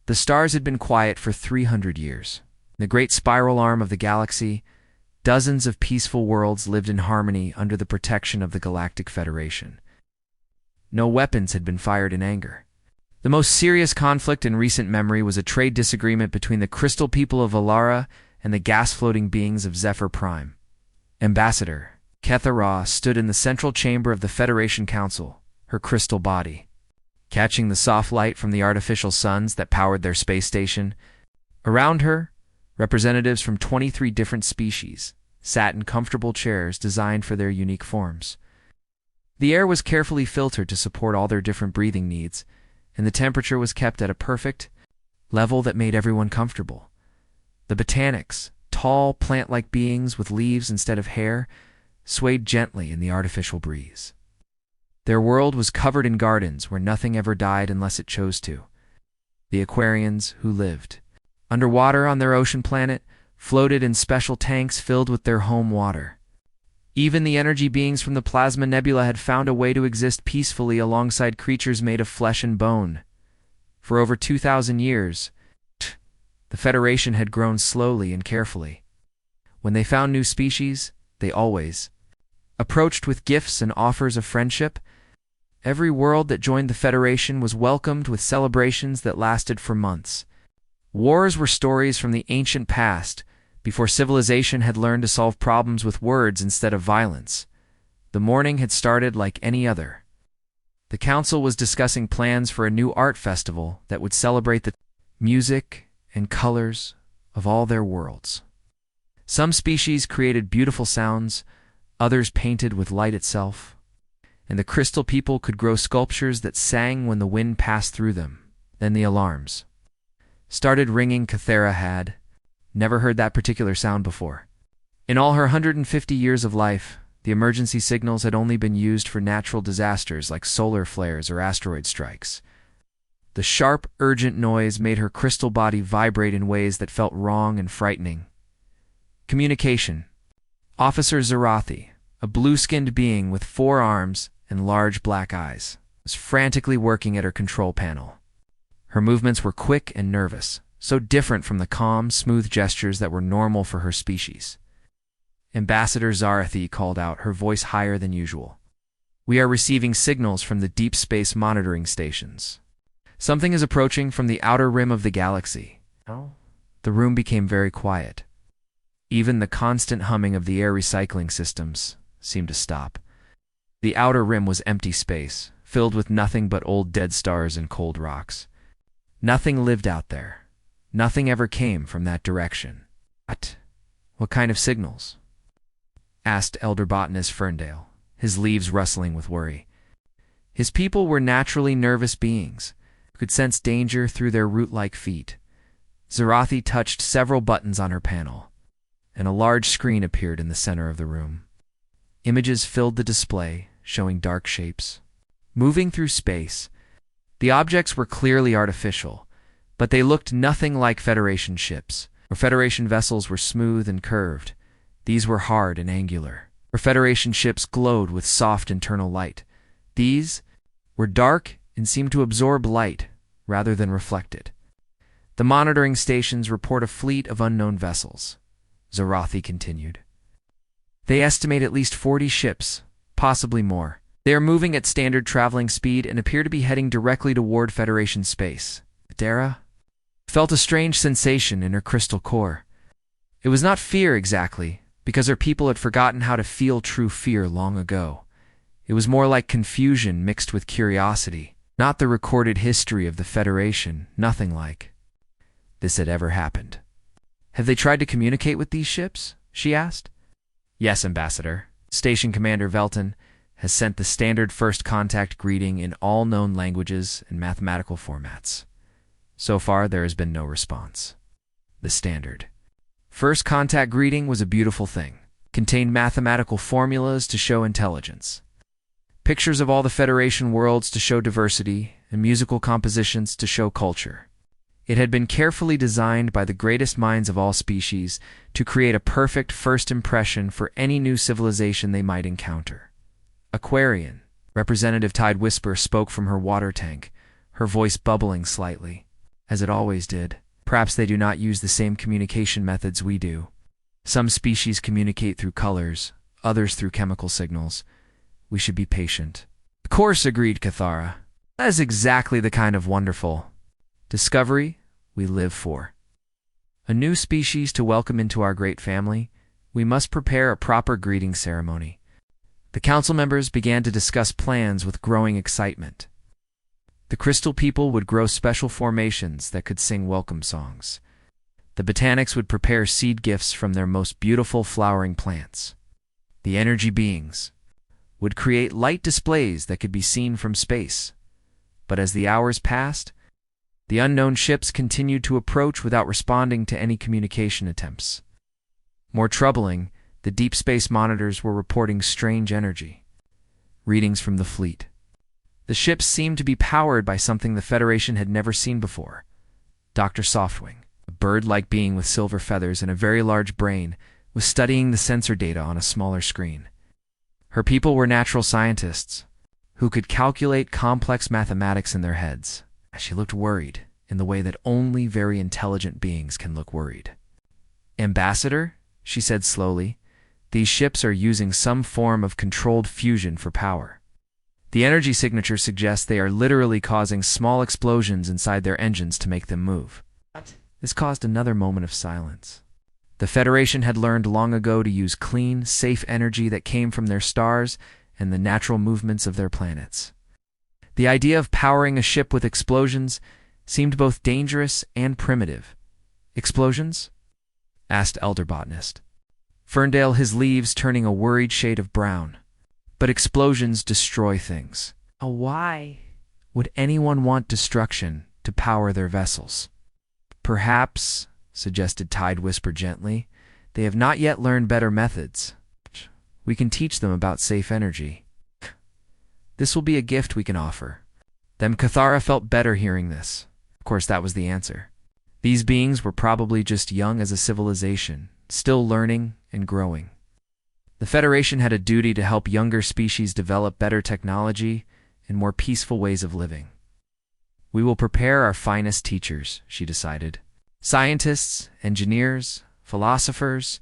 The stars had been quiet for 300 years. In the great spiral arm of the galaxy, dozens of peaceful worlds lived in harmony under the protection of the Galactic Federation. No weapons had been fired in anger. The most serious conflict in recent memory was a trade disagreement between the crystal people of Alara and the gas-floating beings of Zephyr Prime. Ambassador Kethara stood in the central chamber of the Federation Council, her crystal body. Catching the soft light from the artificial suns that powered their space station, around her, representatives from 23 different species sat in comfortable chairs designed for their unique forms. The air was carefully filtered to support all their different breathing needs, and the temperature was kept at a perfect level that made everyone comfortable. The botanics, tall, plant-like beings with leaves instead of hair, swayed gently in the artificial breeze. Their world was covered in gardens where nothing ever died unless it chose to. The Aquarians, who lived underwater on their ocean planet, floated in special tanks filled with their home water. Even the energy beings from the Plasma Nebula had found a way to exist peacefully alongside creatures made of flesh and bone. For over 2,000 years, the Federation had grown slowly and carefully. When they found new species, they always approached with gifts and offers of friendship. Every world that joined the Federation was welcomed with celebrations that lasted for months. Wars were stories from the ancient past, before civilization had learned to solve problems with words instead of violence. The morning had started like any other. The council was discussing plans for a new art festival that would celebrate the music and colors of all their worlds. Some species created beautiful sounds, others painted with light itself, and the crystal people could grow sculptures that sang when the wind passed through them. Then the alarms started ringing. Kethara had never heard that particular sound before. In all her 150 years of life, the emergency signals had only been used for natural disasters like solar flares or asteroid strikes. The sharp, urgent noise made her crystal body vibrate in ways that felt wrong and frightening. Communication. Officer Zarathi, a blue-skinned being with 4 arms and large black eyes, was frantically working at her control panel. Her movements were quick and nervous, so different from the calm, smooth gestures that were normal for her species. Ambassador Zarathi called out, her voice higher than usual. "We are receiving signals from the deep space monitoring stations. Something is approaching from the outer rim of the galaxy." The room became very quiet. Even the constant humming of the air recycling systems seemed to stop. The outer rim was empty space, filled with nothing but old dead stars and cold rocks. Nothing lived out there. Nothing ever came from that direction. What kind of signals?" asked Elder Botanist Ferndale, his leaves rustling with worry. His people were naturally nervous beings, who could sense danger through their root-like feet. Zarathi touched several buttons on her panel, and a large screen appeared in the center of the room. Images filled the display, showing dark shapes moving through space. The objects were clearly artificial, but they looked nothing like Federation ships. Where Federation vessels were smooth and curved, these were hard and angular. Where Federation ships glowed with soft internal light, these were dark and seemed to absorb light rather than reflect it. The monitoring stations report a fleet of unknown vessels, Zarathi continued. They estimate at least 40 ships, possibly more. They are moving at standard traveling speed and appear to be heading directly toward Federation space. Dara felt a strange sensation in her crystal core. It was not fear exactly, because her people had forgotten how to feel true fear long ago. It was more like confusion mixed with curiosity, not the recorded history of the Federation, nothing like this had ever happened. "Have they tried to communicate with these ships?" she asked. "Yes, Ambassador. Station Commander Velton has sent the standard first contact greeting in all known languages and mathematical formats. So far, there has been no response." The standard first contact greeting was a beautiful thing. Contained mathematical formulas to show intelligence, pictures of all the Federation worlds to show diversity, and musical compositions to show culture. It had been carefully designed by the greatest minds of all species to create a perfect first impression for any new civilization they might encounter. Aquarian, Representative Tide Whisper spoke from her water tank, her voice bubbling slightly. as it always did. Perhaps they do not use the same communication methods we do. Some species communicate through colors, others through chemical signals. We should be patient. Of course, agreed Cathara. That is exactly the kind of wonderful discovery we live for. A new species to welcome into our great family, we must prepare a proper greeting ceremony. The council members began to discuss plans with growing excitement. The crystal people would grow special formations that could sing welcome songs. The botanics would prepare seed gifts from their most beautiful flowering plants. The energy beings would create light displays that could be seen from space. But as the hours passed, the unknown ships continued to approach without responding to any communication attempts. More troubling, the deep space monitors were reporting strange energy. Readings from the fleet. The ships seemed to be powered by something the Federation had never seen before. Dr. Softwing, a bird-like being with silver feathers and a very large brain, was studying the sensor data on a smaller screen. Her people were natural scientists who could calculate complex mathematics in their heads. She looked worried in the way that only very intelligent beings can look worried. Ambassador, she said slowly, these ships are using some form of controlled fusion for power. The energy signature suggests they are literally causing small explosions inside their engines to make them move. This caused another moment of silence. The Federation had learned long ago to use clean, safe energy that came from their stars and the natural movements of their planets. The idea of powering a ship with explosions seemed both dangerous and primitive. Explosions? Asked Elder Botanist. Ferndale, his leaves turning a worried shade of brown. But explosions destroy things. Why would anyone want destruction to power their vessels? Perhaps, suggested Tide Whisper gently, they have not yet learned better methods. We can teach them about safe energy. This will be a gift we can offer. Then Cathara felt better hearing this. Of course, that was the answer. These beings were probably just young as a civilization, still learning and growing. The Federation had a duty to help younger species develop better technology and more peaceful ways of living. We will prepare our finest teachers, she decided. Scientists, engineers, philosophers.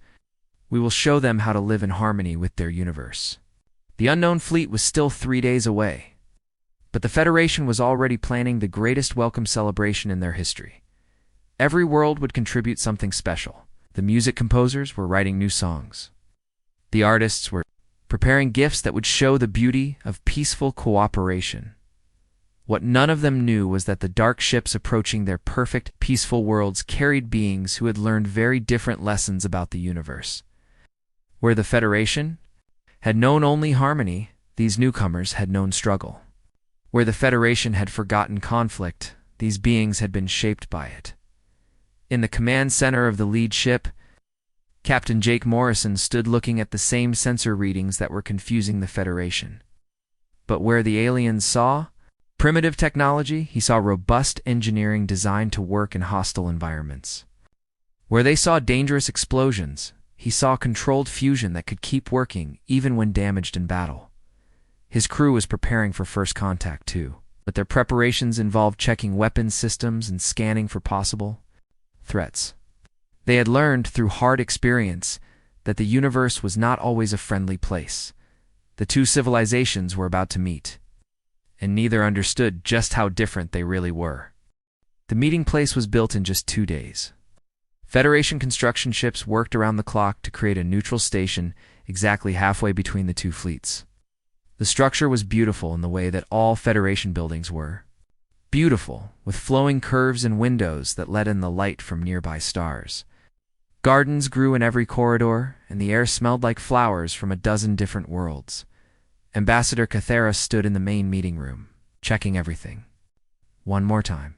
We will show them how to live in harmony with their universe. The unknown fleet was still 3 days away, but the Federation was already planning the greatest welcome celebration in their history. Every world would contribute something special. The music composers were writing new songs. The artists were preparing gifts that would show the beauty of peaceful cooperation. What none of them knew was that the dark ships approaching their perfect, peaceful worlds carried beings who had learned very different lessons about the universe. Where the Federation had known only harmony, these newcomers had known struggle. Where the Federation had forgotten conflict, these beings had been shaped by it. In the command center of the lead ship, Captain Jake Morrison stood looking at the same sensor readings that were confusing the Federation. But where the aliens saw primitive technology, he saw robust engineering designed to work in hostile environments. Where they saw dangerous explosions, he saw controlled fusion that could keep working even when damaged in battle. His crew was preparing for first contact too, but their preparations involved checking weapons systems and scanning for possible threats. They had learned through hard experience that the universe was not always a friendly place. The two civilizations were about to meet, and neither understood just how different they really were. The meeting place was built in just 2 days. Federation construction ships worked around the clock to create a neutral station exactly halfway between the two fleets. The structure was beautiful in the way that all Federation buildings were. Beautiful, with flowing curves and windows that let in the light from nearby stars. Gardens grew in every corridor, and the air smelled like flowers from a dozen different worlds. Ambassador Cathara stood in the main meeting room, checking everything. One more time.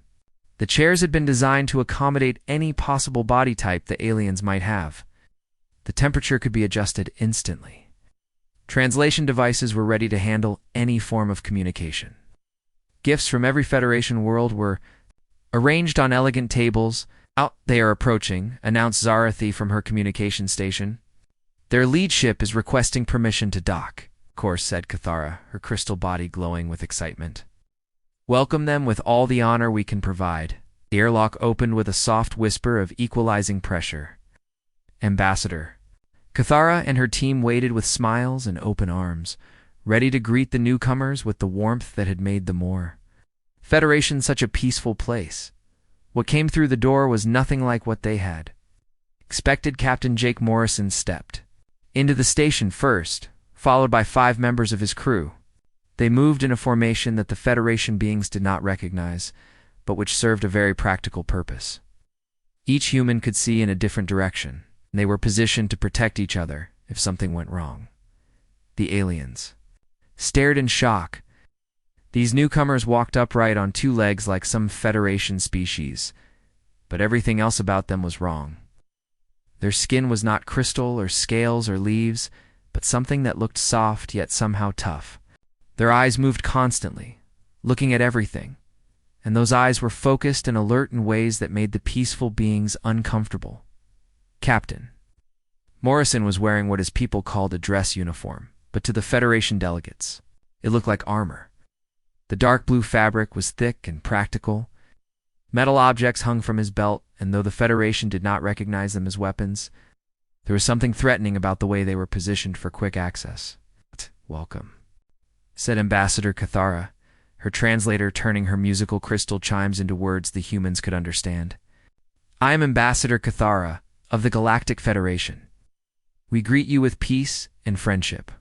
The chairs had been designed to accommodate any possible body type the aliens might have. The temperature could be adjusted instantly. Translation devices were ready to handle any form of communication. Gifts from every Federation world were arranged on elegant tables. Out they are approaching, announced Zarathi from her communication station. Their lead ship is requesting permission to dock, of course, said Cathara, her crystal body glowing with excitement. Welcome them with all the honor we can provide. The airlock opened with a soft whisper of equalizing pressure. Ambassador. Cathara and her team waited with smiles and open arms, ready to greet the newcomers with the warmth that had made them more. Federation such a peaceful place. What came through the door was nothing like what they had expected. Captain Jake Morrison stepped into the station first, followed by 5 members of his crew. They moved in a formation that the Federation beings did not recognize, but which served a very practical purpose. Each human could see in a different direction, and they were positioned to protect each other if something went wrong. The aliens stared in shock. These newcomers walked upright on 2 legs like some Federation species, but everything else about them was wrong. Their skin was not crystal or scales or leaves, but something that looked soft yet somehow tough. Their eyes moved constantly, looking at everything, and those eyes were focused and alert in ways that made the peaceful beings uncomfortable. Captain Morrison was wearing what his people called a dress uniform, but to the Federation delegates, it looked like armor. The dark blue fabric was thick and practical. Metal objects hung from his belt, and though the Federation did not recognize them as weapons, there was something threatening about the way they were positioned for quick access. "Welcome," said Ambassador Cathara, her translator turning her musical crystal chimes into words the humans could understand. "I am Ambassador Cathara of the Galactic Federation. We greet you with peace and friendship."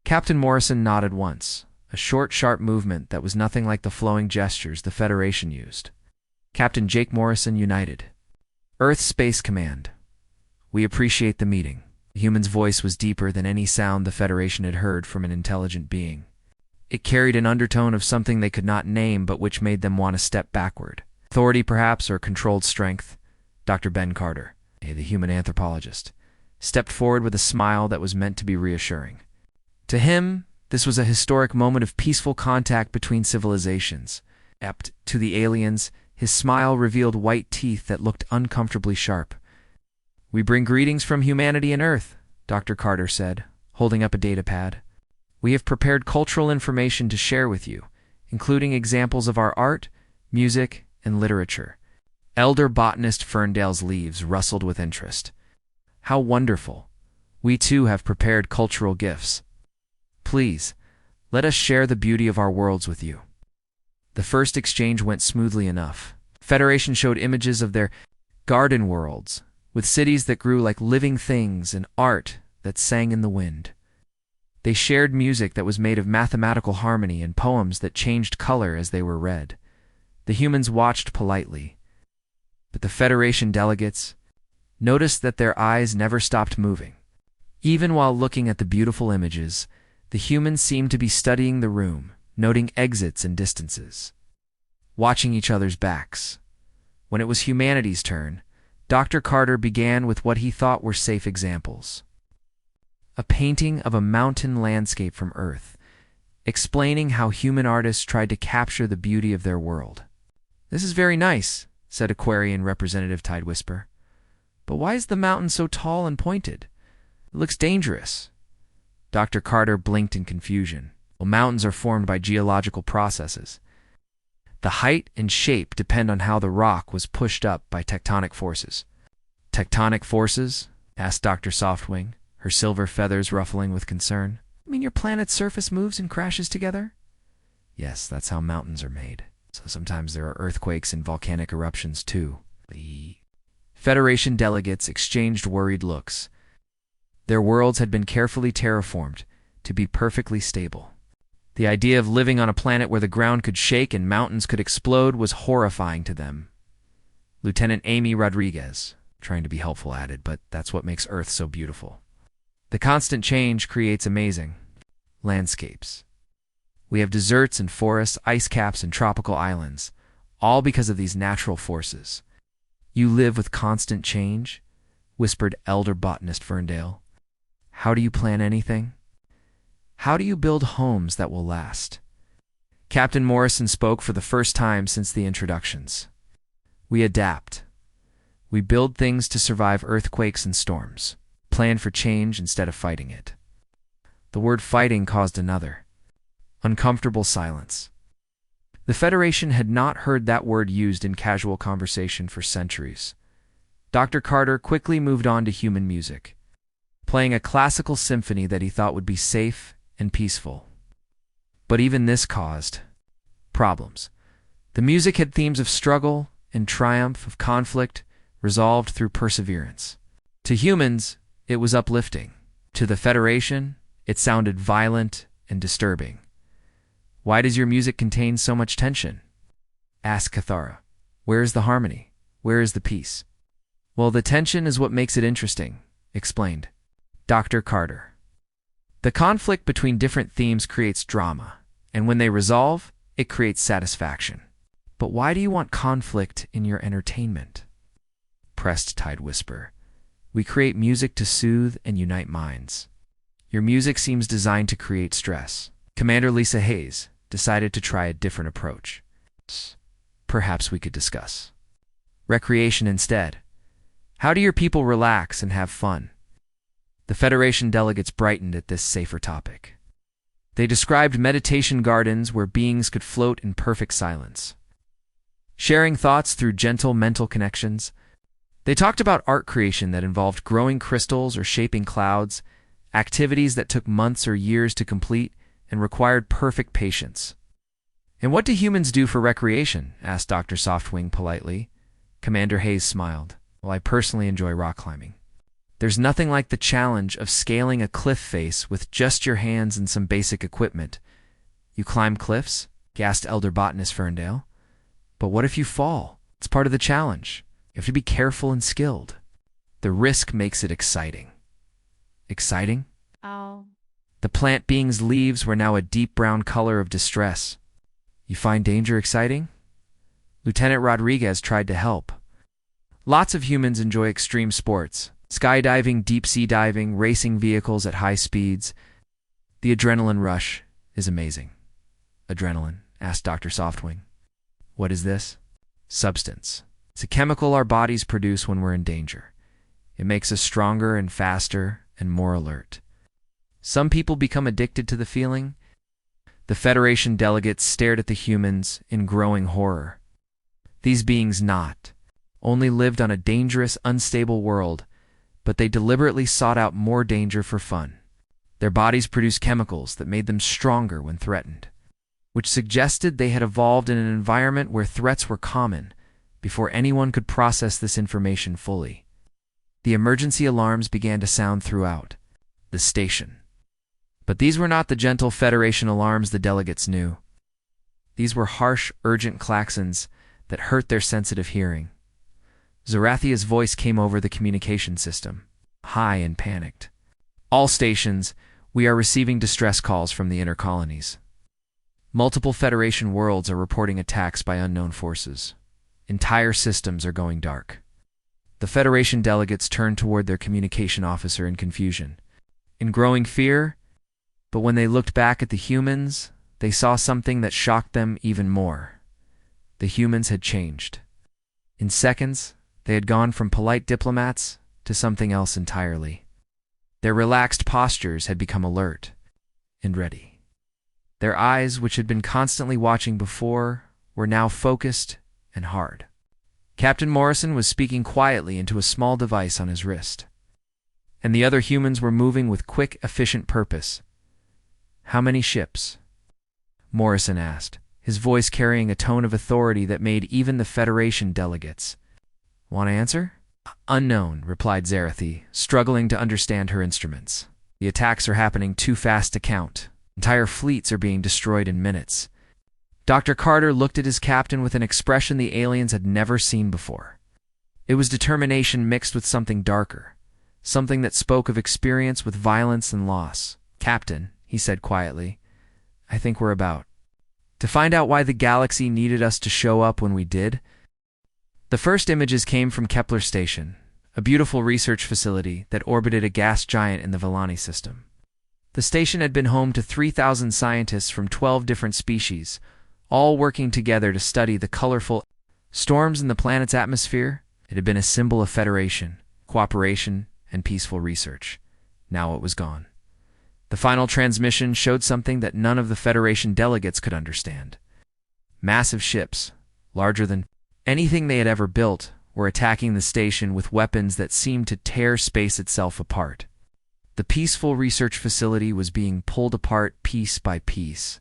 Captain Morrison nodded once, a short, sharp movement that was nothing like the flowing gestures the Federation used. Captain Jake Morrison united. "Earth Space Command. We appreciate the meeting." The human's voice was deeper than any sound the Federation had heard from an intelligent being. It carried an undertone of something they could not name but which made them want to step backward. Authority, perhaps, or controlled strength. Dr. Ben Carter, the human anthropologist, stepped forward with a smile that was meant to be reassuring. To him, this was a historic moment of peaceful contact between civilizations. To the aliens, his smile revealed white teeth that looked uncomfortably sharp. "We bring greetings from humanity and Earth," Dr. Carter said, holding up a data pad. "We have prepared cultural information to share with you, including examples of our art, music, and literature." Elder botanist Ferndale's leaves rustled with interest. "How wonderful. We too have prepared cultural gifts. Please, let us share the beauty of our worlds with you." The first exchange went smoothly enough. Federation showed images of their garden worlds, with cities that grew like living things and art that sang in the wind. They shared music that was made of mathematical harmony and poems that changed color as they were read. The humans watched politely, but the Federation delegates noticed that their eyes never stopped moving. Even while looking at the beautiful images, the humans seemed to be studying the room, noting exits and distances, watching each other's backs. When it was humanity's turn, Dr. Carter began with what he thought were safe examples. A painting of a mountain landscape from Earth, explaining how human artists tried to capture the beauty of their world. "This is very nice," said Aquarian Representative Tidewhisper. "But why is the mountain so tall and pointed? It looks dangerous." Dr. Carter blinked in confusion. "Well, mountains are formed by geological processes. The height and shape depend on how the rock was pushed up by tectonic forces." "Tectonic forces?" asked Dr. Softwing, her silver feathers ruffling with concern. "You mean your planet's surface moves and crashes together?" "Yes, that's how mountains are made. So sometimes there are earthquakes and volcanic eruptions too." The Federation delegates exchanged worried looks. Their worlds had been carefully terraformed to be perfectly stable. The idea of living on a planet where the ground could shake and mountains could explode was horrifying to them. Lieutenant Amy Rodriguez, trying to be helpful, added, "But that's what makes Earth so beautiful. The constant change creates amazing landscapes. We have deserts and forests, ice caps and tropical islands, all because of these natural forces." "You live with constant change?" whispered Elder Botanist Ferndale. "How do you plan anything? How do you build homes that will last?" Captain Morrison spoke for the first time since the introductions. "We adapt. We build things to survive earthquakes and storms, plan for change instead of fighting it." The word fighting caused another uncomfortable silence. The Federation had not heard that word used in casual conversation for centuries. Dr. Carter quickly moved on to human music, playing a classical symphony that he thought would be safe and peaceful. But even this caused problems. The music had themes of struggle and triumph, of conflict, resolved through perseverance. To humans, it was uplifting. To the Federation, it sounded violent and disturbing. "Why does your music contain so much tension?" asked Cathara. "Where is the harmony? Where is the peace?" "Well, the tension is what makes it interesting," explained Dr. Carter. "The conflict between different themes creates drama, and when they resolve, it creates satisfaction." "But why do you want conflict in your entertainment?" pressed Tide Whisper. "We create music to soothe and unite minds. Your music seems designed to create stress." Commander Lisa Hayes decided to try a different approach. "Perhaps we could discuss recreation instead. How do your people relax and have fun?" The Federation delegates brightened at this safer topic. They described meditation gardens where beings could float in perfect silence, sharing thoughts through gentle mental connections. They talked about art creation that involved growing crystals or shaping clouds, activities that took months or years to complete and required perfect patience. "And what do humans do for recreation?" asked Dr. Softwing politely. Commander Hayes smiled. "Well, I personally enjoy rock climbing. There's nothing like the challenge of scaling a cliff face with just your hands and some basic equipment." "You climb cliffs?" gasped Elder Botanist Ferndale. "But what if you fall? It's part of the challenge. You have to be careful and skilled. The risk makes it exciting." "Exciting?" Oh. The plant being's leaves were now a deep brown color of distress. "You find danger exciting?" Lieutenant Rodriguez tried to help. "Lots of humans enjoy extreme sports. Skydiving, deep-sea diving, racing vehicles at high speeds. The adrenaline rush is amazing." "Adrenaline?" asked Dr. Softwing. "What is this?" "Substance. It's a chemical our bodies produce when we're in danger. It makes us stronger and faster and more alert. Some people become addicted to the feeling." The Federation delegates stared at the humans in growing horror. These beings not only lived on a dangerous, unstable world, but they deliberately sought out more danger for fun. Their bodies produced chemicals that made them stronger when threatened, which suggested they had evolved in an environment where threats were common before anyone could process this information fully. The emergency alarms began to sound throughout the station. But these were not the gentle Federation alarms the delegates knew. These were harsh, urgent klaxons that hurt their sensitive hearing. Zarathia's voice came over the communication system, high and panicked. "All stations, we are receiving distress calls from the inner colonies. Multiple Federation worlds are reporting attacks by unknown forces. Entire systems are going dark." The Federation delegates turned toward their communication officer in confusion, in growing fear. But when they looked back at the humans, they saw something that shocked them even more. The humans had changed. In seconds, they had gone from polite diplomats to something else entirely. Their relaxed postures had become alert and ready. Their eyes, which had been constantly watching before, were now focused and hard. Captain Morrison was speaking quietly into a small device on his wrist, and the other humans were moving with quick, efficient purpose. "How many ships?" Morrison asked, his voice carrying a tone of authority that made even the Federation delegates want to answer. "Unknown," replied Zarathi, struggling to understand her instruments. "The attacks are happening too fast to count. Entire fleets are being destroyed in minutes." Dr. Carter looked at his captain with an expression the aliens had never seen before. It was determination mixed with something darker, something that spoke of experience with violence and loss. "Captain," he said quietly, "I think we're about to find out why the galaxy needed us to show up when we did." The first images came from Kepler Station, a beautiful research facility that orbited a gas giant in the Villani system. The station had been home to 3,000 scientists from 12 different species, all working together to study the colorful storms in the planet's atmosphere. It had been a symbol of federation, cooperation, and peaceful research. Now it was gone. The final transmission showed something that none of the Federation delegates could understand. Massive ships, larger than anything they had ever built, were attacking the station with weapons that seemed to tear space itself apart. The peaceful research facility was being pulled apart piece by piece,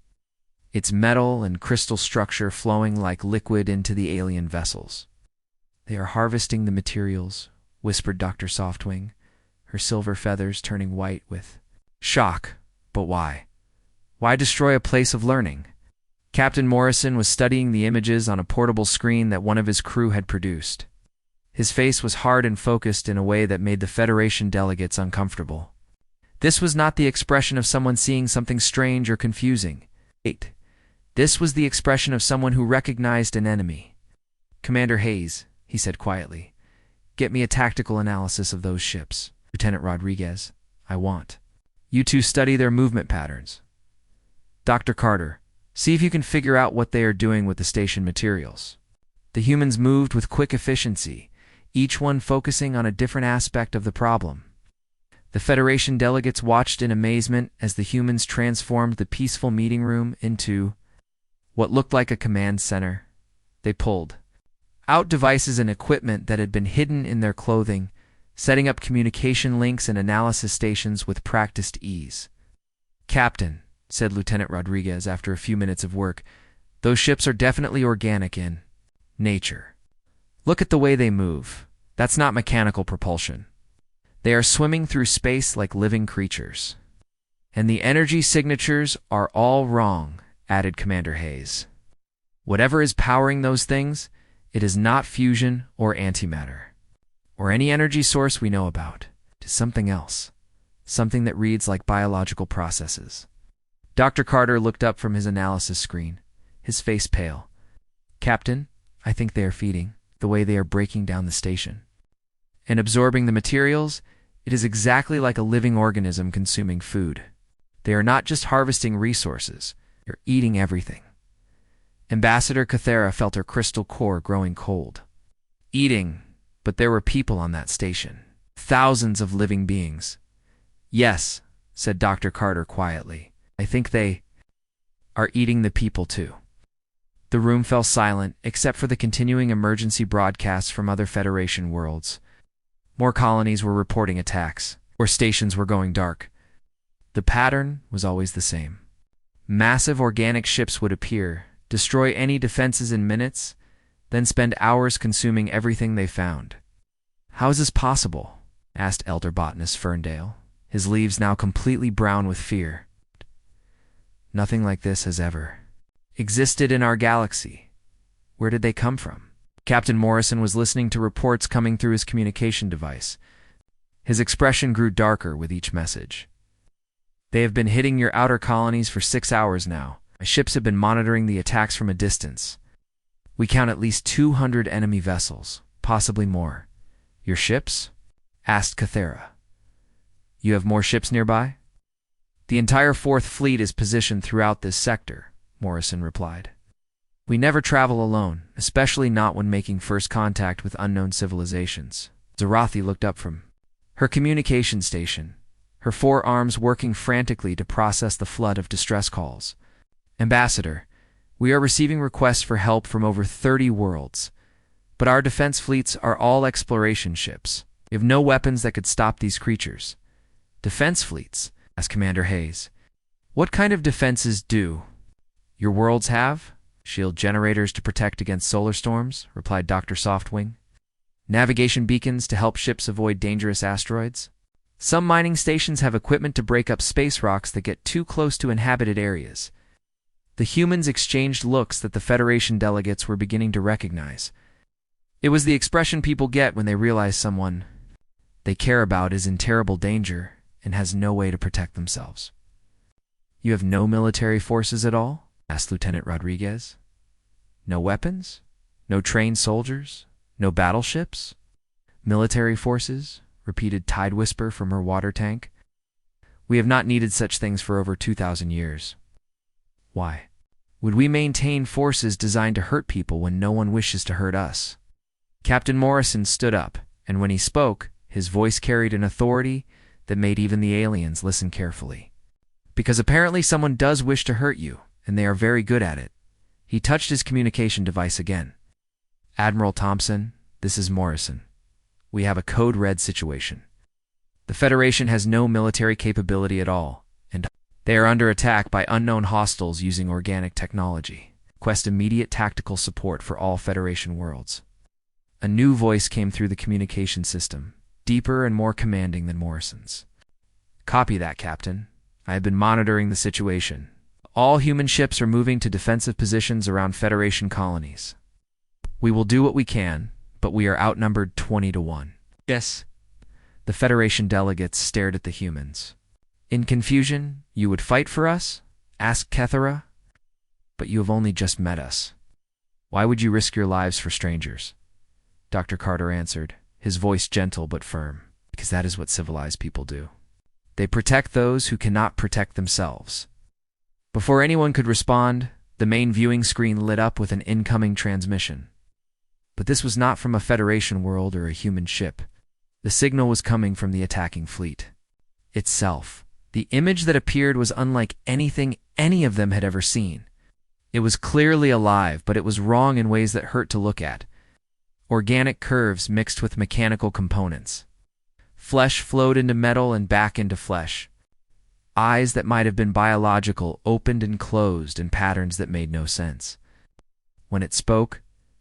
its metal and crystal structure flowing like liquid into the alien vessels. "They are harvesting the materials," whispered Dr. Softwing, her silver feathers turning white with shock. "But why? Why destroy a place of learning?" Captain Morrison was studying the images on a portable screen that one of his crew had produced. His face was hard and focused in a way that made the Federation delegates uncomfortable. This was not the expression of someone seeing something strange or confusing. This was the expression of someone who recognized an enemy. "Commander Hayes," he said quietly, "get me a tactical analysis of those ships." "Lieutenant Rodriguez, I want you to study their movement patterns." "Dr. Carter, see if you can figure out what they are doing with the station materials." The humans moved with quick efficiency, each one focusing on a different aspect of the problem. The Federation delegates watched in amazement as the humans transformed the peaceful meeting room into what looked like a command center. They pulled out devices and equipment that had been hidden in their clothing, setting up communication links and analysis stations with practiced ease. "Captain," said Lieutenant Rodriguez after a few minutes of work, "those ships are definitely organic in nature. Look at the way they move. That's not mechanical propulsion. They are swimming through space like living creatures. And the energy signatures are all wrong," added Commander Hayes. "Whatever is powering those things, it is not fusion or antimatter, or any energy source we know about. It is something else, something that reads like biological processes." Dr. Carter looked up from his analysis screen, his face pale. "Captain, I think they are feeding, the way they are breaking down the station and absorbing the materials. It is exactly like a living organism consuming food. They are not just harvesting resources, they're eating everything." Ambassador Cathera felt her crystal core growing cold. Eating, but there were people on that station. Thousands of living beings. "Yes," said Dr. Carter quietly. "I think they are eating the people too." The room fell silent, except for the continuing emergency broadcasts from other Federation worlds. More colonies were reporting attacks, or stations were going dark. The pattern was always the same. Massive organic ships would appear, destroy any defenses in minutes, then spend hours consuming everything they found. "How is this possible?" asked Elder Botanist Ferndale, his leaves now completely brown with fear. "Nothing like this has ever existed in our galaxy. Where did they come from?" Captain Morrison was listening to reports coming through his communication device. His expression grew darker with each message. "They have been hitting your outer colonies for 6 hours now. My ships have been monitoring the attacks from a distance. We count at least 200 enemy vessels, possibly more." "Your ships?" asked Cathera. "You have more ships nearby?" "The entire Fourth Fleet is positioned throughout this sector," Morrison replied. "We never travel alone, especially not when making first contact with unknown civilizations." Zarathi looked up from her communication station, her 4 arms working frantically to process the flood of distress calls. "Ambassador, we are receiving requests for help from over 30 worlds, but our defense fleets are all exploration ships. We have no weapons that could stop these creatures." "Defense fleets?" asked Commander Hayes. "What kind of defenses do your worlds have?" "Shield generators to protect against solar storms," replied Dr. Softwing. "Navigation beacons to help ships avoid dangerous asteroids. Some mining stations have equipment to break up space rocks that get too close to inhabited areas." The humans exchanged looks that the Federation delegates were beginning to recognize. It was the expression people get when they realize someone they care about is in terrible danger and has no way to protect themselves. "You have no military forces at all?" asked Lieutenant Rodriguez. "No weapons? No trained soldiers? No battleships?" "Military forces?" repeated Tide Whisper from her water tank. "We have not needed such things for over 2,000 years. Why would we maintain forces designed to hurt people when no one wishes to hurt us?" Captain Morrison stood up, and when he spoke, his voice carried an authority that made even the aliens listen carefully. "Because apparently someone does wish to hurt you, and they are very good at it." He touched his communication device again. "Admiral Thompson, this is Morrison. We have a code red situation. The Federation has no military capability at all, and they are under attack by unknown hostiles using organic technology. Request immediate tactical support for all Federation worlds." A new voice came through the communication system, deeper and more commanding than Morrison's. "Copy that, Captain. I have been monitoring the situation. All human ships are moving to defensive positions around Federation colonies. We will do what we can, but we are outnumbered 20 to 1. "Yes." The Federation delegates stared at the humans. "In confusion, you would fight for us?" asked Kethera. "But you have only just met us. Why would you risk your lives for strangers?" Dr. Carter answered, his voice gentle but firm. "Because that is what civilized people do. They protect those who cannot protect themselves." Before anyone could respond, the main viewing screen lit up with an incoming transmission. But this was not from a Federation world or a human ship. The signal was coming from the attacking fleet itself. The image that appeared was unlike anything any of them had ever seen. It was clearly alive, but it was wrong in ways that hurt to look at. Organic curves mixed with mechanical components. Flesh flowed into metal and back into flesh. Eyes that might have been biological opened and closed in patterns that made no sense. When it spoke,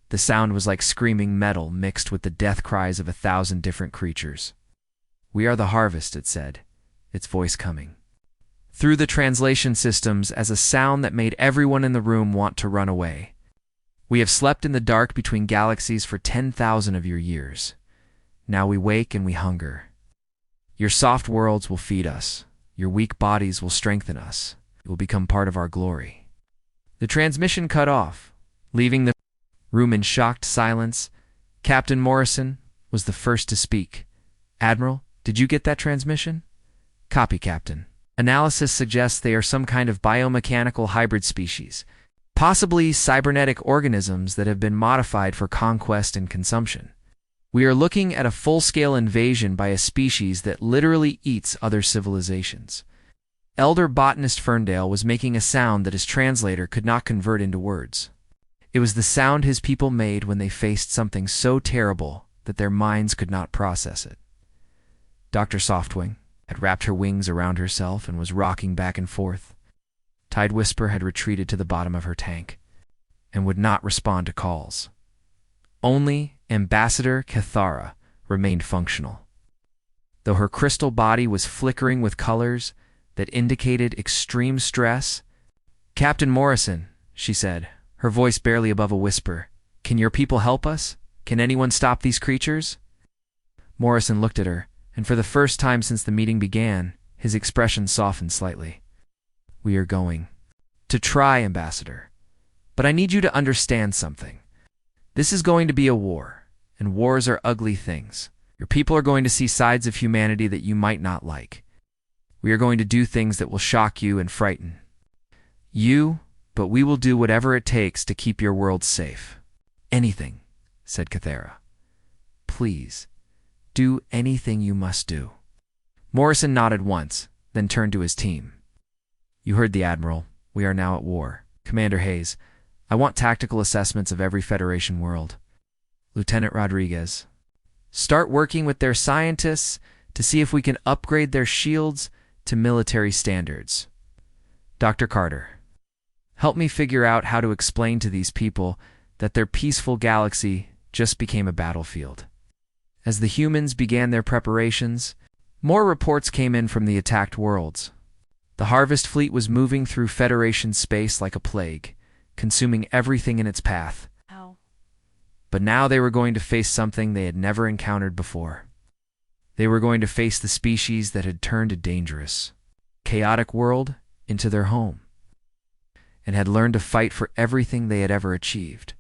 the sound was like screaming metal mixed with the death cries of 1,000 different creatures. "We are the harvest," it said, its voice coming through the translation systems as a sound that made everyone in the room want to run away. "We have slept in the dark between galaxies for 10,000 of your years. Now we wake and we hunger. Your soft worlds will feed us. Your weak bodies will strengthen us. It will become part of our glory." The transmission cut off, leaving the room in shocked silence. Captain Morrison was the first to speak. "Admiral, did you get that transmission?" "Copy, Captain. Analysis suggests they are some kind of biomechanical hybrid species, possibly cybernetic organisms that have been modified for conquest and consumption. We are looking at a full-scale invasion by a species that literally eats other civilizations." Elder botanist Ferndale was making a sound that his translator could not convert into words. It was the sound his people made when they faced something so terrible that their minds could not process it. Dr. Softwing had wrapped her wings around herself and was rocking back and forth. Tide Whisper had retreated to the bottom of her tank and would not respond to calls. Only Ambassador Kethara remained functional, though her crystal body was flickering with colors that indicated extreme stress. "Captain Morrison," she said, her voice barely above a whisper, "can your people help us? Can anyone stop these creatures?" Morrison looked at her, and for the first time since the meeting began, his expression softened slightly. "We are going to try, Ambassador. But I need you to understand something. This is going to be a war, and wars are ugly things. Your people are going to see sides of humanity that you might not like. We are going to do things that will shock you and frighten you, but we will do whatever it takes to keep your world safe." "Anything," said Kethera. "Please, do anything you must do." Morrison nodded once, then turned to his team. "You heard the Admiral. We are now at war. Commander Hayes, I want tactical assessments of every Federation world. Lieutenant Rodriguez, start working with their scientists to see if we can upgrade their shields to military standards. Dr. Carter, help me figure out how to explain to these people that their peaceful galaxy just became a battlefield." As the humans began their preparations, more reports came in from the attacked worlds. The Harvest Fleet was moving through Federation space like a plague, consuming everything in its path. Ow. But now they were going to face something they had never encountered before. They were going to face the species that had turned a dangerous, chaotic world into their home, and had learned to fight for everything they had ever achieved.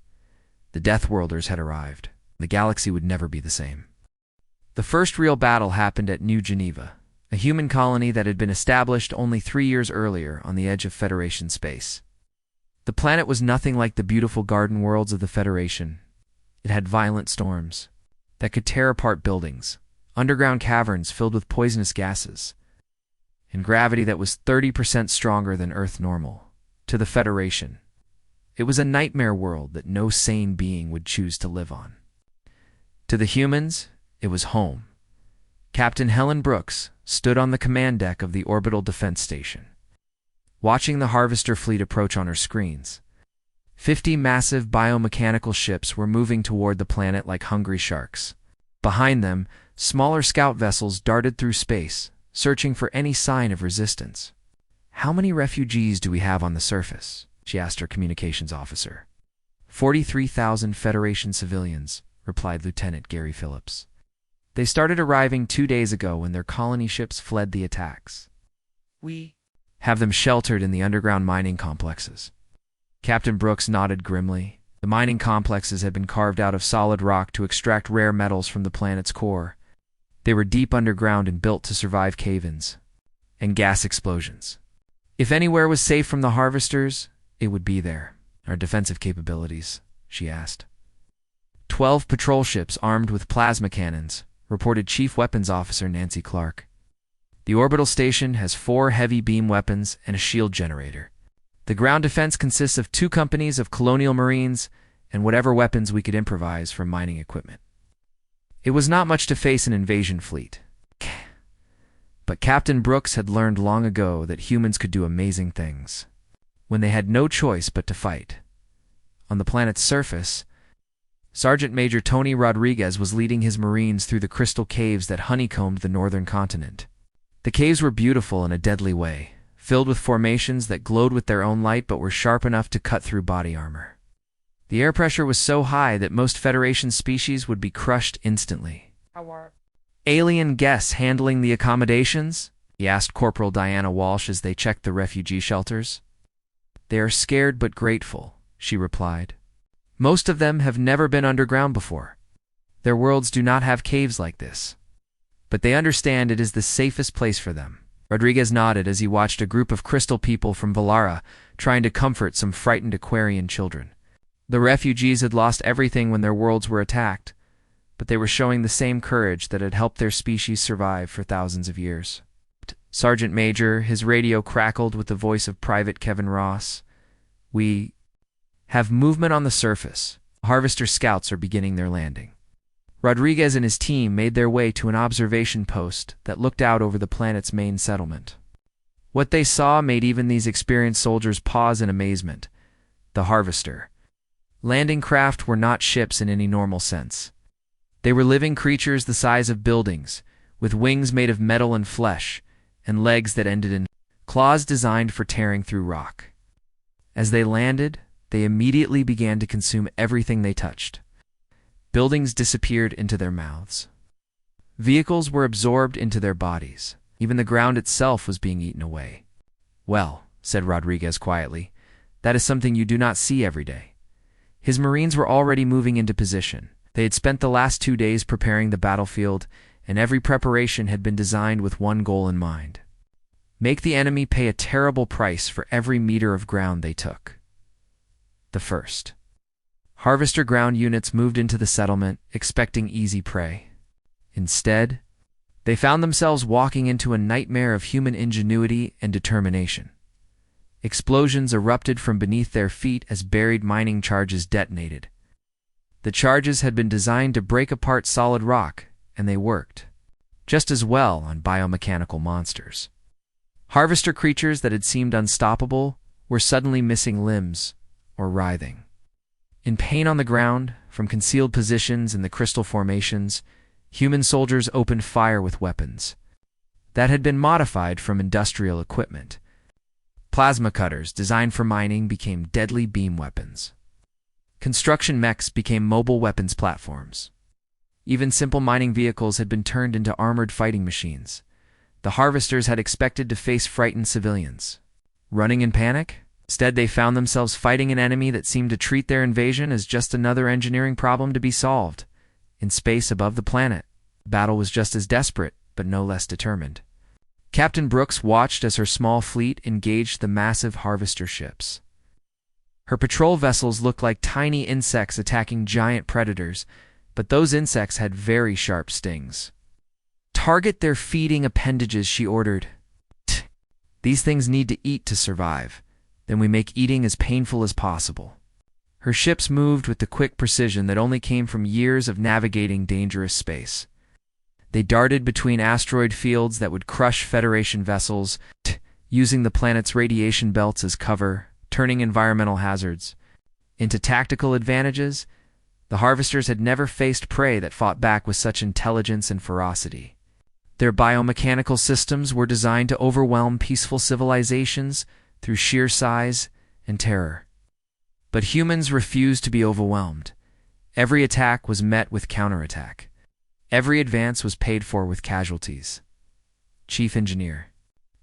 The Deathworlders had arrived. The galaxy would never be the same. The first real battle happened at New Geneva, a human colony that had been established only 3 years earlier on the edge of Federation space. The planet was nothing like the beautiful garden worlds of the Federation. It had violent storms that could tear apart buildings, underground caverns filled with poisonous gases, and gravity that was 30% stronger than Earth normal. To the Federation, It was a nightmare world that no sane being would choose to live on. To the humans, it was home. Captain Helen Brooks stood on the command deck of the Orbital Defense Station, watching the Harvester fleet approach on her screens. 50 massive biomechanical ships were moving toward the planet like hungry sharks. Behind them, smaller scout vessels darted through space, searching for any sign of resistance. "How many refugees do we have on the surface?" she asked her communications officer. 43,000 Federation civilians," replied Lieutenant Gary Phillips. "They started arriving 2 days ago when their colony ships fled the attacks. We have them sheltered in the underground mining complexes." Captain Brooks nodded grimly. The mining complexes had been carved out of solid rock to extract rare metals from the planet's core. They were deep underground and built to survive cave-ins and gas explosions. "If anywhere was safe from the Harvesters, it would be there." "Our defensive capabilities?" she asked. 12 patrol ships armed with plasma cannons, reported Chief Weapons Officer Nancy Clark. "The orbital station has 4 heavy beam weapons and a shield generator. The ground defense consists of 2 companies of colonial marines and whatever weapons we could improvise from mining equipment." It was not much to face an invasion fleet. But Captain Brooks had learned long ago that humans could do amazing things when they had no choice but to fight. On the planet's surface, Sergeant Major Tony Rodriguez was leading his Marines through the crystal caves that honeycombed the northern continent. The caves were beautiful in a deadly way, filled with formations that glowed with their own light but were sharp enough to cut through body armor. The air pressure was so high that most Federation species would be crushed instantly. How are "Alien guests handling the accommodations?" he asked Corporal Diana Walsh as they checked the refugee shelters. "They are scared but grateful," she replied. "Most of them have never been underground before. Their worlds do not have caves like this. But they understand it is the safest place for them." Rodriguez nodded as he watched a group of crystal people from Valara trying to comfort some frightened Aquarian children. The refugees had lost everything when their worlds were attacked, but they were showing the same courage that had helped their species survive for thousands of years. "Sergeant Major," his radio crackled with the voice of Private Kevin Ross, "we have movement on the surface. Harvester scouts are beginning their landing." Rodriguez and his team made their way to an observation post that looked out over the planet's main settlement. What they saw made even these experienced soldiers pause in amazement. The Harvester landing craft were not ships in any normal sense. They were living creatures the size of buildings, with wings made of metal and flesh, and legs that ended in claws designed for tearing through rock. As they landed, they immediately began to consume everything they touched. Buildings disappeared into their mouths. Vehicles were absorbed into their bodies. Even the ground itself was being eaten away. "Well," said Rodriguez quietly, "that is something you do not see every day." His Marines were already moving into position. They had spent the last 2 days preparing the battlefield, and every preparation had been designed with one goal in mind: make the enemy pay a terrible price for every meter of ground they took. The first Harvester ground units moved into the settlement, expecting easy prey. Instead, they found themselves walking into a nightmare of human ingenuity and determination. Explosions erupted from beneath their feet as buried mining charges detonated. The charges had been designed to break apart solid rock, and they worked just as well on biomechanical monsters. Harvester creatures that had seemed unstoppable were suddenly missing limbs or writhing. In pain on the ground, from concealed positions in the crystal formations, human soldiers opened fire with weapons that had been modified from industrial equipment. Plasma cutters designed for mining became deadly beam weapons. Construction mechs became mobile weapons platforms. Even simple mining vehicles had been turned into armored fighting machines. The Harvesters had expected to face frightened civilians, running in panic. Instead, they found themselves fighting an enemy that seemed to treat their invasion as just another engineering problem to be solved. In space above the planet, the battle was just as desperate, but no less determined. Captain Brooks watched as her small fleet engaged the massive Harvester ships. Her patrol vessels looked like tiny insects attacking giant predators, but those insects had very sharp stings. "Target their feeding appendages," she ordered. "These things need to eat to survive. Then we make eating as painful as possible." Her ships moved with the quick precision that only came from years of navigating dangerous space. They darted between asteroid fields that would crush Federation vessels, using the planet's radiation belts as cover, turning environmental hazards into tactical advantages. The Harvesters had never faced prey that fought back with such intelligence and ferocity. Their biomechanical systems were designed to overwhelm peaceful civilizations through sheer size and terror. But humans refused to be overwhelmed. Every attack was met with counterattack. Every advance was paid for with casualties. Chief Engineer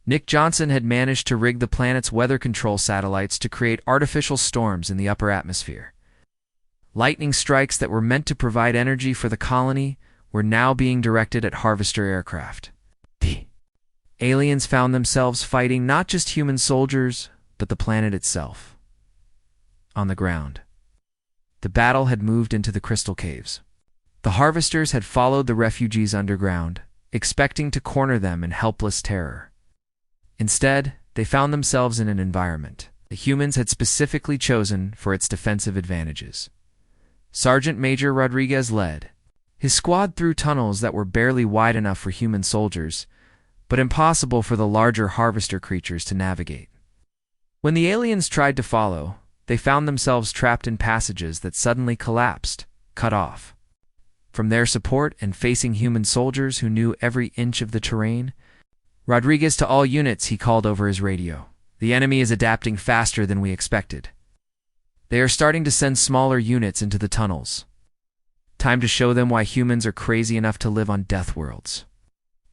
Nick Johnson had managed to rig the planet's weather control satellites to create artificial storms in the upper atmosphere. Lightning strikes that were meant to provide energy for the colony were now being directed at Harvester aircraft. The aliens found themselves fighting not just human soldiers, but the planet itself. On the ground, the battle had moved into the crystal caves. The Harvesters had followed the refugees underground, expecting to corner them in helpless terror. Instead, they found themselves in an environment the humans had specifically chosen for its defensive advantages. Sergeant Major Rodriguez led his squad through tunnels that were barely wide enough for human soldiers, but impossible for the larger Harvester creatures to navigate. When the aliens tried to follow, they found themselves trapped in passages that suddenly collapsed, cut off from their support and facing human soldiers who knew every inch of the terrain. Rodriguez to all units, he called over his radio. The enemy is adapting faster than we expected. They are starting to send smaller units into the tunnels. Time to show them why humans are crazy enough to live on Deathworlds.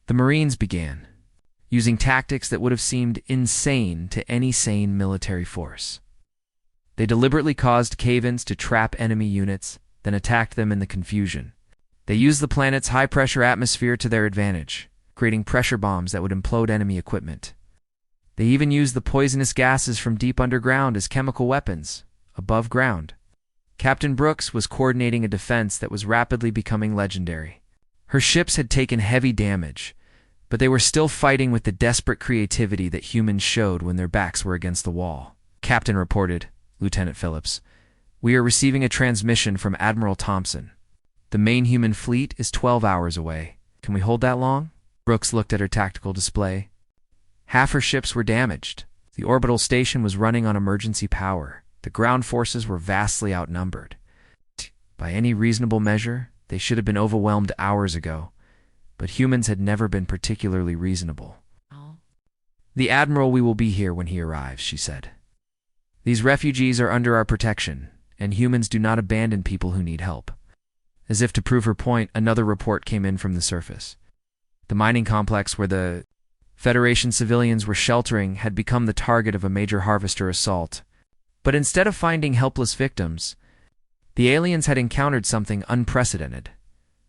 The Marines began, using tactics that would have seemed insane to any sane military force. They deliberately caused cave-ins to trap enemy units, then attacked them in the confusion. They used the planet's high-pressure atmosphere to their advantage, creating pressure bombs that would implode enemy equipment. They even used the poisonous gases from deep underground as chemical weapons, above ground. Captain Brooks was coordinating a defense that was rapidly becoming legendary. Her ships had taken heavy damage, but they were still fighting with the desperate creativity that humans showed when their backs were against the wall. Captain reported, Lieutenant Phillips, "We are receiving a transmission from Admiral Thompson. The main human fleet is 12 hours away. Can we hold that long?" Brooks looked at her tactical display. Half her ships were damaged. The orbital station was running on emergency power. The ground forces were vastly outnumbered. By any reasonable measure, they should have been overwhelmed hours ago, but humans had never been particularly reasonable. "The Admiral will be here when he arrives," she said. "These refugees are under our protection, and humans do not abandon people who need help." As if to prove her point, another report came in from the surface. The mining complex where the Federation civilians were sheltering had become the target of a major Harvester assault. But instead of finding helpless victims, the aliens had encountered something unprecedented.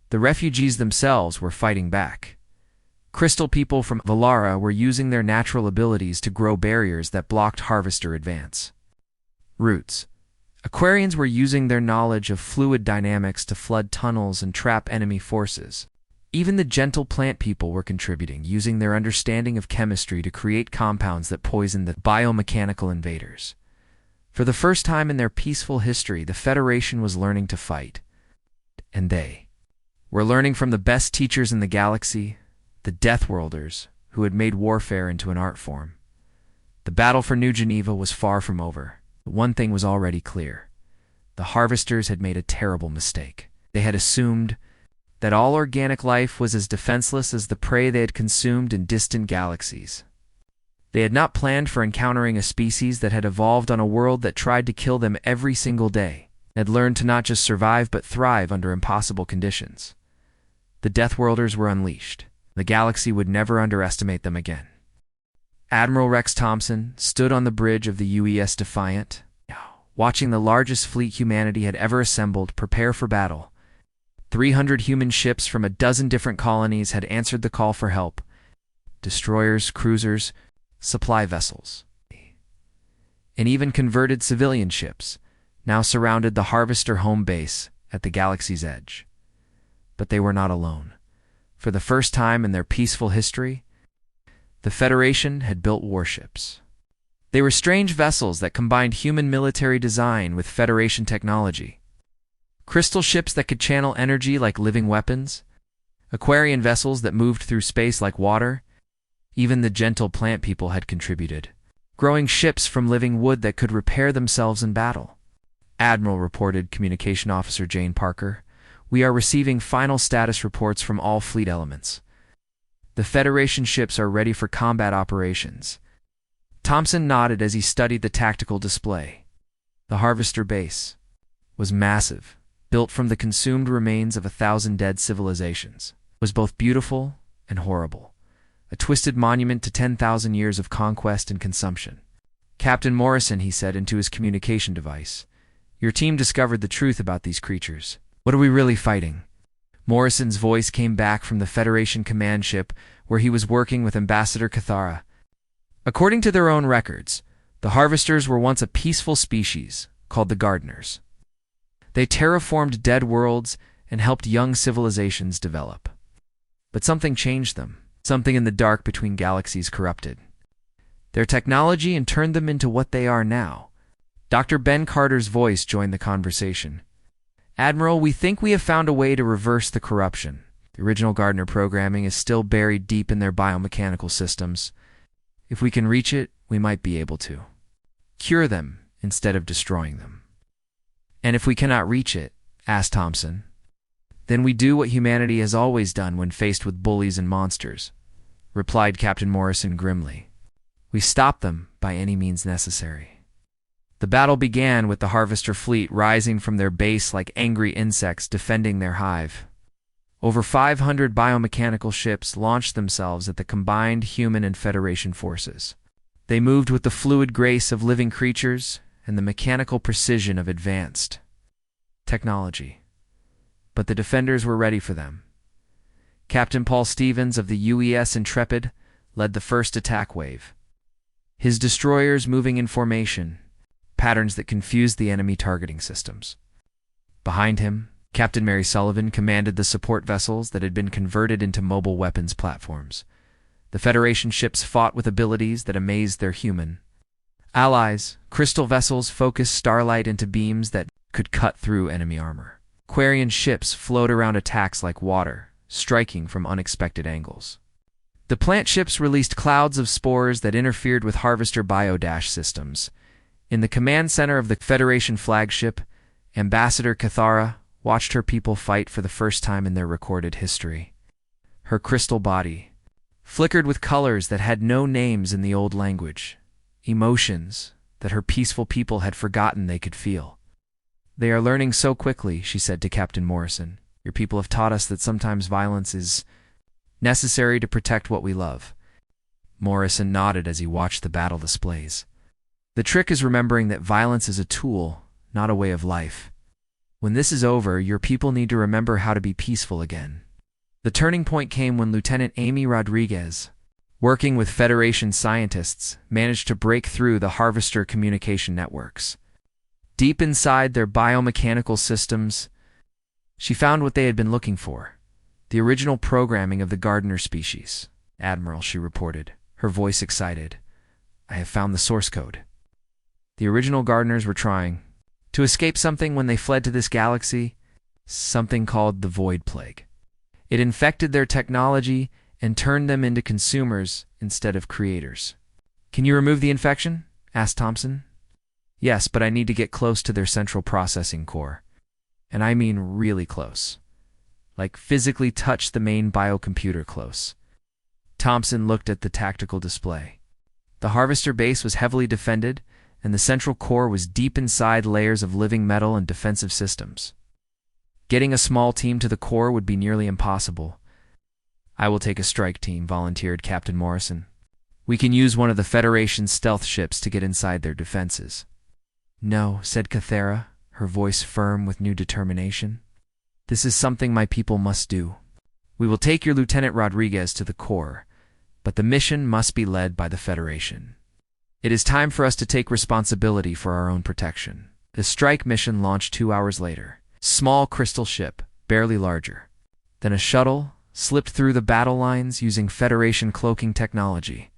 The refugees themselves were fighting back. Crystal people from Valara were using their natural abilities to grow barriers that blocked Harvester advance. Roots. Aquarians were using their knowledge of fluid dynamics to flood tunnels and trap enemy forces. Even the gentle plant people were contributing, using their understanding of chemistry to create compounds that poisoned the biomechanical invaders. For the first time in their peaceful history, the Federation was learning to fight. And they were learning from the best teachers in the galaxy, the Deathworlders, who had made warfare into an art form. The battle for New Geneva was far from over. But one thing was already clear. The Harvesters had made a terrible mistake. They had assumed that all organic life was as defenseless as the prey they had consumed in distant galaxies. They had not planned for encountering a species that had evolved on a world that tried to kill them every single day, had learned to not just survive but thrive under impossible conditions. The Deathworlders were unleashed. The galaxy would never underestimate them again. Admiral Rex Thompson stood on the bridge of the UES Defiant, watching the largest fleet humanity had ever assembled prepare for battle. 300 human ships from a dozen different colonies had answered the call for help. Destroyers, cruisers, supply vessels, and even converted civilian ships now surrounded the Harvester home base at the galaxy's edge. But they were not alone. For the first time in their peaceful history, the Federation had built warships. They were strange vessels that combined human military design with Federation technology. Crystal ships that could channel energy like living weapons, Aquarian vessels that moved through space like water. Even the gentle plant people had contributed, growing ships from living wood that could repair themselves in battle. Admiral, reported Communication Officer Jane Parker, we are receiving final status reports from all fleet elements. The Federation ships are ready for combat operations. Thompson nodded as he studied the tactical display. The Harvester base was massive, built from the consumed remains of 1,000 dead civilizations. It was both beautiful and horrible, a twisted monument to 10,000 years of conquest and consumption. Captain Morrison, he said into his communication device, your team discovered the truth about these creatures. What are we really fighting? Morrison's voice came back from the Federation command ship where he was working with Ambassador Cathara. According to their own records, the Harvesters were once a peaceful species called the Gardeners. They terraformed dead worlds and helped young civilizations develop. But something changed them. Something in the dark between galaxies corrupted their technology and turned them into what they are now. Dr. Ben Carter's voice joined the conversation. Admiral, we think we have found a way to reverse the corruption. The original Gardener programming is still buried deep in their biomechanical systems. If we can reach it, we might be able to cure them instead of destroying them. And if we cannot reach it, asked Thompson, then we do what humanity has always done when faced with bullies and monsters, replied Captain Morrison grimly. We stop them by any means necessary. The battle began with the Harvester fleet rising from their base like angry insects defending their hive. Over 500 biomechanical ships launched themselves at the combined human and Federation forces. They moved with the fluid grace of living creatures and the mechanical precision of advanced technology. But the defenders were ready for them. Captain Paul Stevens of the UES Intrepid led the first attack wave, his destroyers moving in formation, patterns that confused the enemy targeting systems. Behind him, Captain Mary Sullivan commanded the support vessels that had been converted into mobile weapons platforms. The Federation ships fought with abilities that amazed their human allies. Crystal vessels focused starlight into beams that could cut through enemy armor. Aquarian ships flowed around attacks like water, striking from unexpected angles. The plant ships released clouds of spores that interfered with Harvester biodash systems. In the command center of the Federation flagship, Ambassador Cathara watched her people fight for the first time in their recorded history. Her crystal body flickered with colors that had no names in the old language, emotions that her peaceful people had forgotten they could feel. They are learning so quickly, she said to Captain Morrison. Your people have taught us that sometimes violence is necessary to protect what we love. Morrison nodded as he watched the battle displays. The trick is remembering that violence is a tool, not a way of life. When this is over, your people need to remember how to be peaceful again. The turning point came when Lieutenant Amy Rodriguez, working with Federation scientists, managed to break through the Harvester communication networks. Deep inside their biomechanical systems, she found what they had been looking for. The original programming of the Gardener species. Admiral, she reported, her voice excited. I have found the source code. The original Gardeners were trying to escape something when they fled to this galaxy, something called the Void Plague. It infected their technology and turned them into consumers instead of creators. Can you remove the infection? Asked Thompson. Yes, but I need to get close to their central processing core. And I mean really close. Like physically touch the main biocomputer close. Thompson looked at the tactical display. The Harvester base was heavily defended, and the central core was deep inside layers of living metal and defensive systems. Getting a small team to the core would be nearly impossible. I will take a strike team, volunteered Captain Morrison. We can use one of the Federation's stealth ships to get inside their defenses. No, said Cathara, her voice firm with new determination. This is something my people must do. We will take your Lieutenant Rodriguez to the core, but the mission must be led by the Federation. It is time for us to take responsibility for our own protection. The strike mission launched 2 hours later. Small crystal ship, barely larger. Then a shuttle slipped through the battle lines using Federation cloaking technology.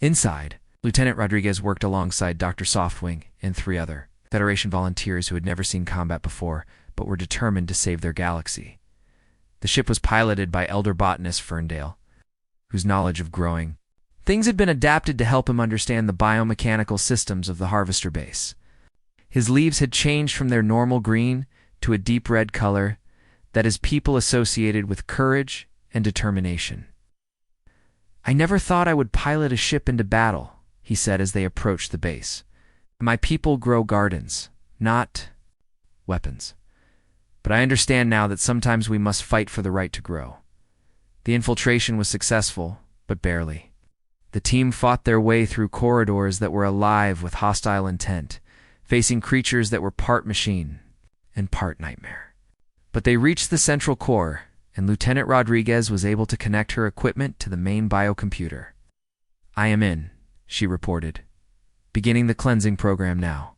Inside, Lieutenant Rodriguez worked alongside Dr. Softwing and 3 other Federation volunteers who had never seen combat before, but were determined to save their galaxy. The ship was piloted by elder botanist Ferndale, whose knowledge of growing things had been adapted to help him understand the biomechanical systems of the harvester base. His leaves had changed from their normal green to a deep red color that his people associated with courage and determination. "I never thought I would pilot a ship into battle," he said as they approached the base. "My people grow gardens, not weapons. But I understand now that sometimes we must fight for the right to grow." The infiltration was successful, but barely. The team fought their way through corridors that were alive with hostile intent, facing creatures that were part machine and part nightmare. But they reached the central core, and Lieutenant Rodriguez was able to connect her equipment to the main biocomputer. "I am in," she reported, "beginning the cleansing program now."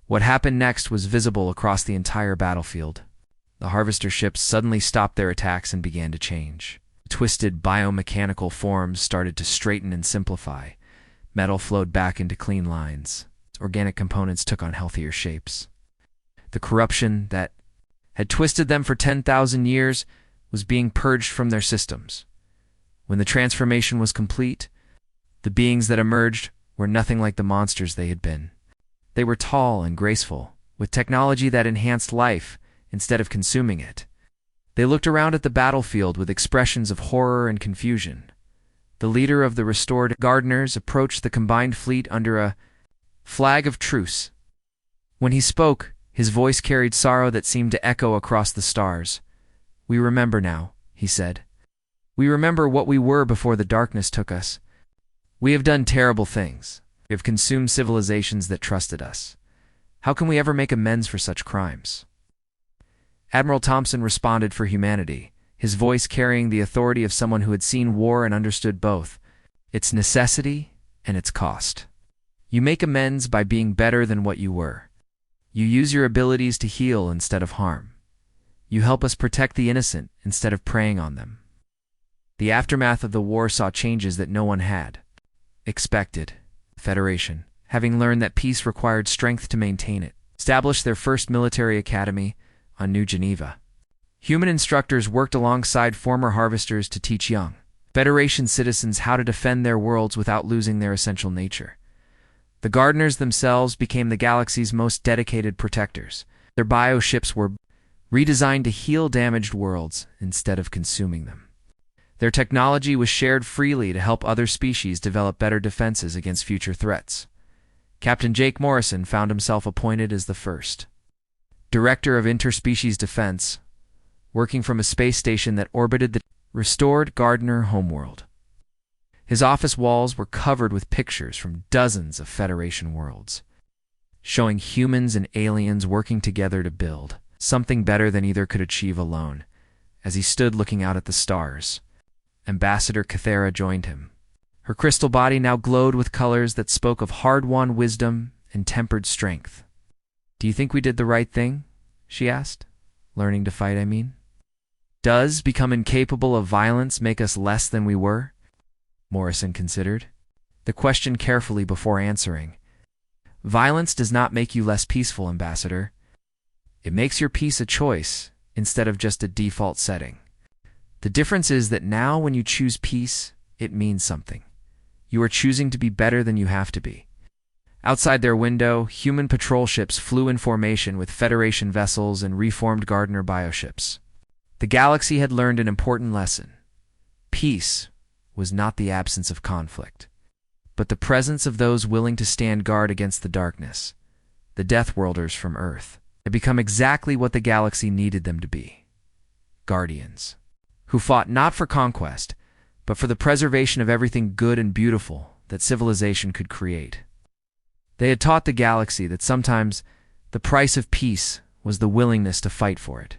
What happened next was visible across the entire battlefield. The harvester ships suddenly stopped their attacks and began to change. Twisted biomechanical forms started to straighten and simplify. Metal flowed back into clean lines. Organic components took on healthier shapes. The corruption that had twisted them for 10,000 years was being purged from their systems. When the transformation was complete, the beings that emerged were nothing like the monsters they had been. They were tall and graceful, with technology that enhanced life instead of consuming it. They looked around at the battlefield with expressions of horror and confusion. The leader of the restored gardeners approached the combined fleet under a flag of truce. When he spoke, his voice carried sorrow that seemed to echo across the stars. "We remember now," he said. "We remember what we were before the darkness took us. We have done terrible things. We have consumed civilizations that trusted us. How can we ever make amends for such crimes?" Admiral Thompson responded for humanity, his voice carrying the authority of someone who had seen war and understood both its necessity and its cost. "You make amends by being better than what you were. You use your abilities to heal instead of harm. You help us protect the innocent instead of preying on them." The aftermath of the war saw changes that no one had expected. The Federation, having learned that peace required strength to maintain it, established their first military academy on New Geneva. Human instructors worked alongside former harvesters to teach young Federation citizens how to defend their worlds without losing their essential nature. The gardeners themselves became the galaxy's most dedicated protectors. Their bioships were redesigned to heal damaged worlds instead of consuming them. Their technology was shared freely to help other species develop better defenses against future threats. Captain Jake Morrison found himself appointed as the first Director of Interspecies Defense, working from a space station that orbited the restored Gardener homeworld. His office walls were covered with pictures from dozens of Federation worlds, showing humans and aliens working together to build something better than either could achieve alone. As he stood looking out at the stars, Ambassador Cathera joined him. Her crystal body now glowed with colors that spoke of hard-won wisdom and tempered strength. "Do you think we did the right thing?" she asked. "Learning to fight, I mean. Does become incapable of violence make us less than we were?" Morrison considered the question carefully before answering. "Violence does not make you less peaceful, Ambassador. It makes your peace a choice instead of just a default setting. The difference is that now when you choose peace, it means something. You are choosing to be better than you have to be." Outside their window, human patrol ships flew in formation with Federation vessels and reformed Gardener bioships. The galaxy had learned an important lesson. Peace was not the absence of conflict, but the presence of those willing to stand guard against the darkness. The Deathworlders from Earth had become exactly what the galaxy needed them to be: guardians, who fought not for conquest, but for the preservation of everything good and beautiful that civilization could create. They had taught the galaxy that sometimes the price of peace was the willingness to fight for it.